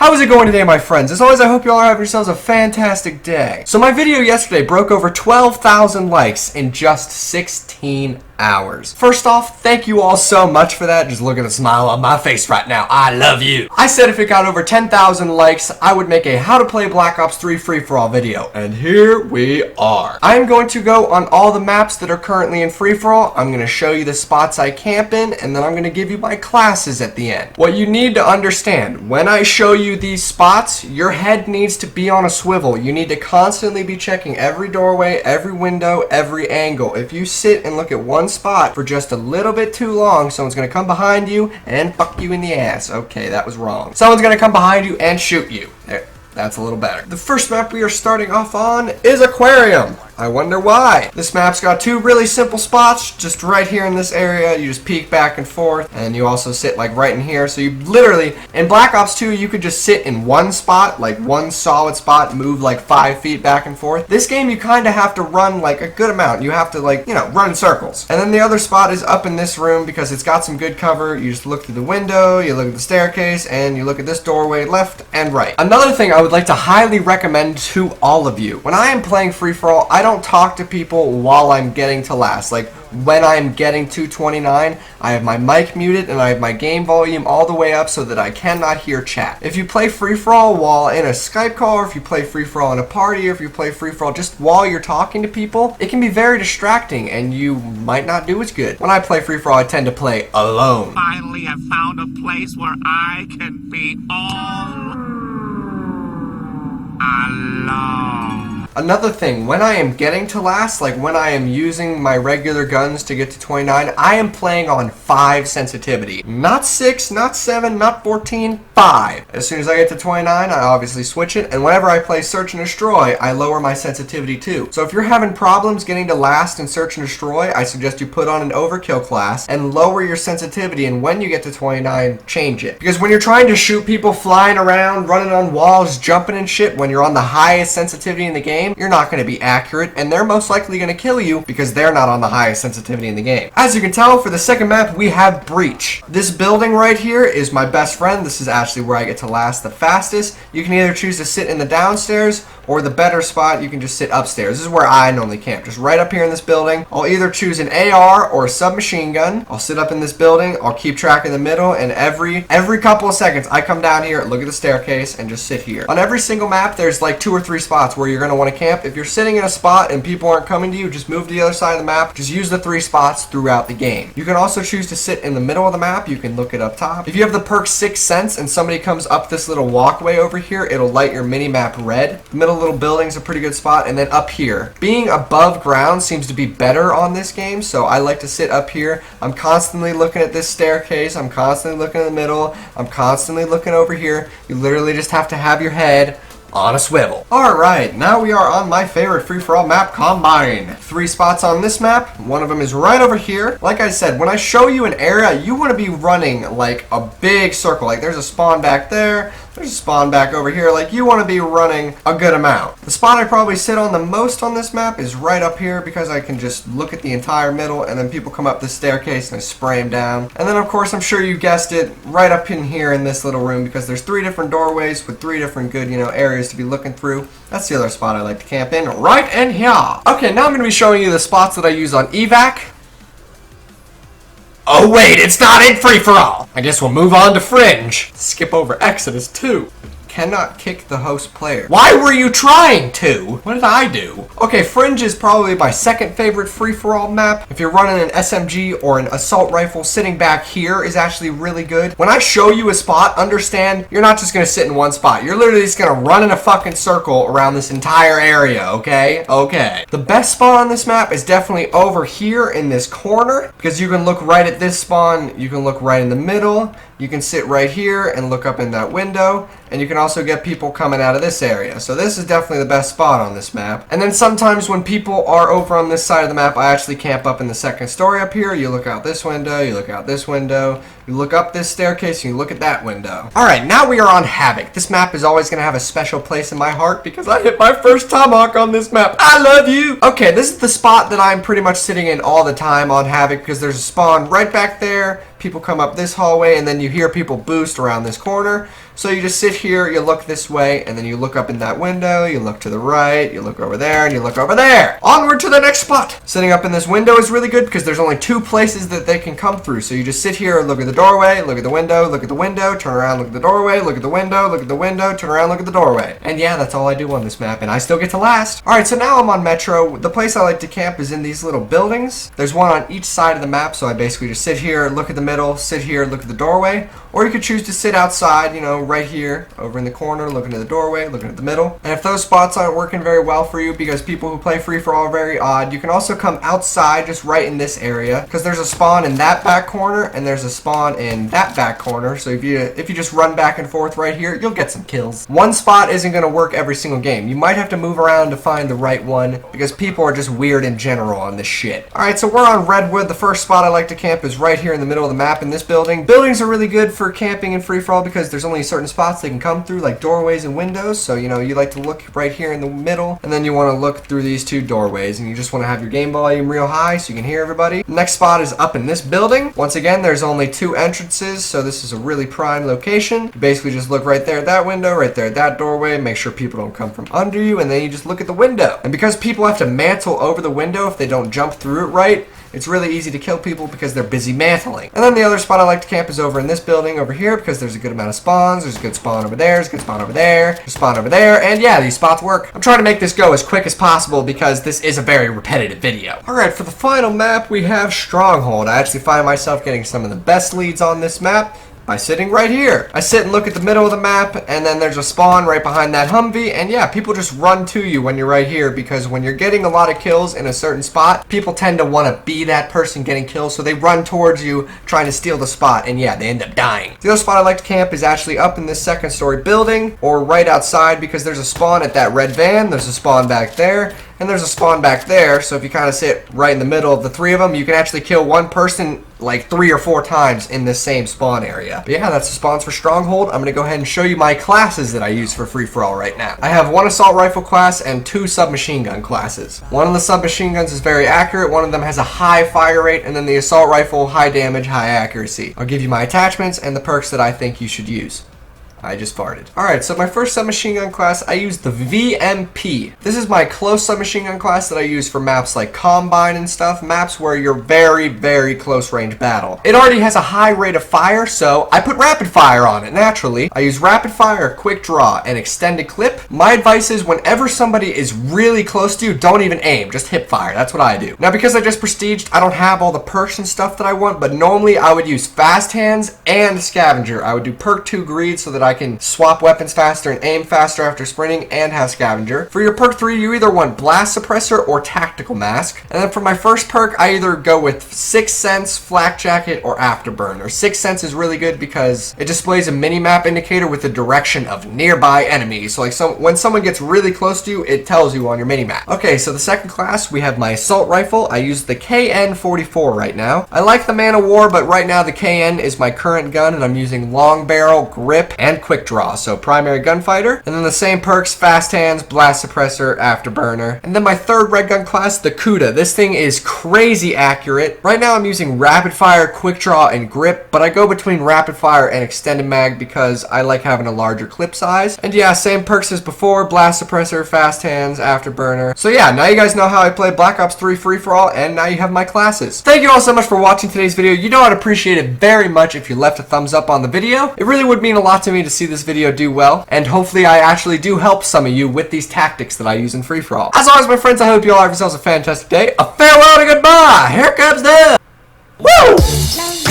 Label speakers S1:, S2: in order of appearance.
S1: How is it going today, my friends? As always, I hope you all are having yourselves a fantastic day. So my video yesterday broke over 12,000 likes in just 16 hours. First off, thank you all so much for that. Just look at the smile on my face right now. I love you. I said if it got over 10,000 likes, I would make a how to play Black Ops 3 free-for-all video. And here we are. I am going to go on all the maps that are currently in free-for-all. I'm going to show you the spots I camp in, and then I'm going to give you my classes at the end. What you need to understand, when I show you these spots, your head needs to be on a swivel. You need to constantly be checking every doorway, every window, every angle. If you sit and look at one spot for just a little bit too long, someone's going to come behind you and fuck you in the ass. Okay, that was wrong. Someone's going to come behind you and shoot you. There. That's a little better. The first map we are starting off on is Aquarium. I wonder why. This map's got two really simple spots just right here in this area. You just peek back and forth, and you also sit like right in here. So you literally, in Black Ops 2, you could just sit in one spot, like one solid spot, move like 5 feet back and forth. This game, you kind of have to run like a good amount. You have to like, run in circles. And then the other spot is up in this room because it's got some good cover. You just look through the window, you look at the staircase, and you look at this doorway left and right. Another thing I would like to highly recommend to all of you. When I am playing free-for-all, I don't talk to people while I'm getting to last. Like, when I'm getting to 29, I have my mic muted and I have my game volume all the way up so that I cannot hear chat. If you play free-for-all while in a Skype call, or if you play free-for-all in a party, or if you play free-for-all just while you're talking to people, it can be very distracting and you might not do as good. When I play free-for-all, I tend to play alone.
S2: Finally, I found a place where I can be all alone.
S1: Another thing, when I am getting to last, like when I am using my regular guns to get to 29, I am playing on 5 sensitivity. Not 6, not 7, not 14, 5. As soon as I get to 29, I obviously switch it, and whenever I play Search and Destroy, I lower my sensitivity too. So if you're having problems getting to last in Search and Destroy, I suggest you put on an Overkill class and lower your sensitivity, and when you get to 29, change it. Because when you're trying to shoot people flying around, running on walls, jumping and shit, when you're on the highest sensitivity in the game, you're not going to be accurate, and they're most likely going to kill you because they're not on the highest sensitivity in the game. As you can tell, for the second map, we have Breach. This building right here is my best friend. This is actually where I get to last the fastest. You can either choose to sit in the downstairs, or the better spot, you can just sit upstairs. This is where I normally camp, just right up here in this building. I'll either choose an AR or a submachine gun. I'll sit up in this building, I'll keep track in the middle, and every couple of seconds, I come down here, look at the staircase, and just sit here. On every single map, there's like 2 or 3 spots where you're going to want to camp. If you're sitting in a spot and people aren't coming to you, just move to the other side of the map. Just use the 3 spots throughout the game. You can also choose to sit in the middle of the map. You can look it up top. If you have the perk 6th Sense and somebody comes up this little walkway over here, it'll light your mini-map red. The middle little building's a pretty good spot, and then up here. Being above ground seems to be better on this game, so I like to sit up here. I'm constantly looking at this staircase. I'm constantly looking in the middle. I'm constantly looking over here. You literally just have to have your head on a swivel. Alright, now we are on my favorite free-for-all map, Combine. 3 spots on this map. One of them is right over here. Like I said, when I show you an area, you want to be running like a big circle. Like there's a spawn back there. There's a spawn back over here. Like you want to be running a good amount. The spot I probably sit on the most on this map is right up here because I can just look at the entire middle, and then people come up this staircase and I spray them down. And then of course, I'm sure you guessed it, right up in here in this little room because there's 3 different doorways with 3 different good, areas to be looking through. That's the other spot I like to camp in, right in here. Okay, now I'm going to be showing you the spots that I use on evac. Oh wait, it's not in free-for-all! I guess we'll move on to Fringe. Skip over Exodus 2. Cannot kick the host player. Why were you trying to? What did I do? Okay, Fringe is probably my second favorite free-for-all map. If you're running an SMG or an assault rifle, sitting back here is actually really good. When I show you a spot, understand you're not just gonna sit in one spot. You're literally just gonna run in a fucking circle around this entire area, okay? Okay. The best spot on this map is definitely over here in this corner because you can look right at this spawn, you can look right in the middle, you can sit right here and look up in that window, and you can also get people coming out of this area. So this is definitely the best spot on this map. And then sometimes when people are over on this side of the map, I actually camp up in the second story up here. You look out this window, you look out this window, you look up this staircase, and you look at that window. Alright, now we are on Havoc. This map is always going to have a special place in my heart because I hit my first tomahawk on this map. I love you! Okay, this is the spot that I'm pretty much sitting in all the time on Havoc because there's a spawn right back there. People come up this hallway, and then you hear people boost around this corner. So you just sit here, you look this way, and then you look up in that window, you look to the right, you look over there, and you look over there. Onward to the next spot. Sitting up in this window is really good because there's only 2 places that they can come through. So you just sit here, look at the doorway, look at the window, look at the window, turn around, look at the doorway, look at the window, look at the window, turn around, look at the doorway. And yeah, that's all I do on this map, and I still get to last. Alright, so now I'm on Metro. The place I like to camp is in these little buildings. There's one on each side of the map, so I basically just sit here, look at the middle, sit here, look at the doorway. Or you could choose to sit outside, you know, right here, over in the corner, looking at the doorway, looking at the middle. And if those spots aren't working very well for you, because people who play free-for-all are very odd, you can also come outside, just right in this area, because there's a spawn in that back corner, and there's a spawn in that back corner. So if you just run back and forth right here, you'll get some kills. One spot isn't going to work every single game. You might have to move around to find the right one, because people are just weird in general on this shit. Alright, so we're on Redwood. The first spot I like to camp is right here in the middle of the map in this building. Buildings are really good for camping and free-for-all because there's only certain spots they can come through, like doorways and windows. So, you know, you like to look right here in the middle, and then you want to look through these 2 doorways, and you just want to have your game volume real high so you can hear everybody. Next spot is up in this building. Once again, there's only 2 entrances, so this is a really prime location. You basically just look right there at that window, right there at that doorway, make sure people don't come from under you, and then you just look at the window. And because people have to mantle over the window if they don't jump through it right, it's really easy to kill people because they're busy mantling. And then the other spot I like to camp is over in this building over here because there's a good amount of spawns. There's a good spawn over there, there's a good spawn over there, there's a spawn over there, and yeah, these spots work. I'm trying to make this go as quick as possible because this is a very repetitive video. Alright, for the final map we have Stronghold. I actually find myself getting some of the best leads on this map by sitting right here. I sit and look at the middle of the map, and then there's a spawn right behind that Humvee, and yeah, people just run to you when you're right here because when you're getting a lot of kills in a certain spot, people tend to want to be that person getting kills, so they run towards you trying to steal the spot, and yeah, they end up dying. The other spot I like to camp is actually up in this 2nd story building, or right outside because there's a spawn at that red van, there's a spawn back there, and there's a spawn back there, so if you kind of sit right in the middle of the 3 of them, you can actually kill one person like 3 or 4 times in this same spawn area. But yeah, that's the spawns for Stronghold. I'm going to go ahead and show you my classes that I use for free-for-all right now. I have 1 assault rifle class and 2 submachine gun classes. One of the submachine guns is very accurate, one of them has a high fire rate, and then the assault rifle, high damage, high accuracy. I'll give you my attachments and the perks that I think you should use. I just farted. Alright, so my first submachine gun class, I use the VMP. This is my close submachine gun class that I use for maps like Combine and stuff, maps where you're very, very close range battle. It already has a high rate of fire, so I put rapid fire on it, naturally. I use rapid fire, quick draw, and extended clip. My advice is whenever somebody is really close to you, don't even aim, just hip fire. That's what I do. Now, because I just prestiged, I don't have all the perks and stuff that I want, but normally I would use fast hands and scavenger. I would do perk 2 greed so that I can swap weapons faster and aim faster after sprinting and have scavenger. For your perk 3, you either want blast suppressor or tactical mask. And then for my first perk, I either go with 6th sense, flak jacket, or afterburner. 6th sense is really good because it displays a mini-map indicator with the direction of nearby enemies. So like when someone gets really close to you, it tells you on your mini-map. Okay, so the second class, we have my assault rifle. I use the KN-44 right now. I like the Man of War, but right now the KN is my current gun, and I'm using long barrel, grip, and quick draw, so primary gunfighter, and then the same perks, fast hands, blast suppressor, afterburner. And then my third red gun class, the Kuda. This thing is crazy accurate. Right now I'm using rapid fire, quick draw, and grip, but I go between rapid fire and extended mag because I like having a larger clip size. And yeah, same perks as before, blast suppressor, fast hands, afterburner. So yeah, now you guys know how I play Black Ops 3 free-for-all, and now you have my classes. Thank you all so much for watching today's video. You know I'd appreciate it very much if you left a thumbs up on the video. It really would mean a lot to me to see this video do well, and hopefully I actually do help some of you with these tactics that I use in free-for-all. As always, my friends, I hope you all have yourselves a fantastic day. A farewell and a goodbye! Here comes the... Woo!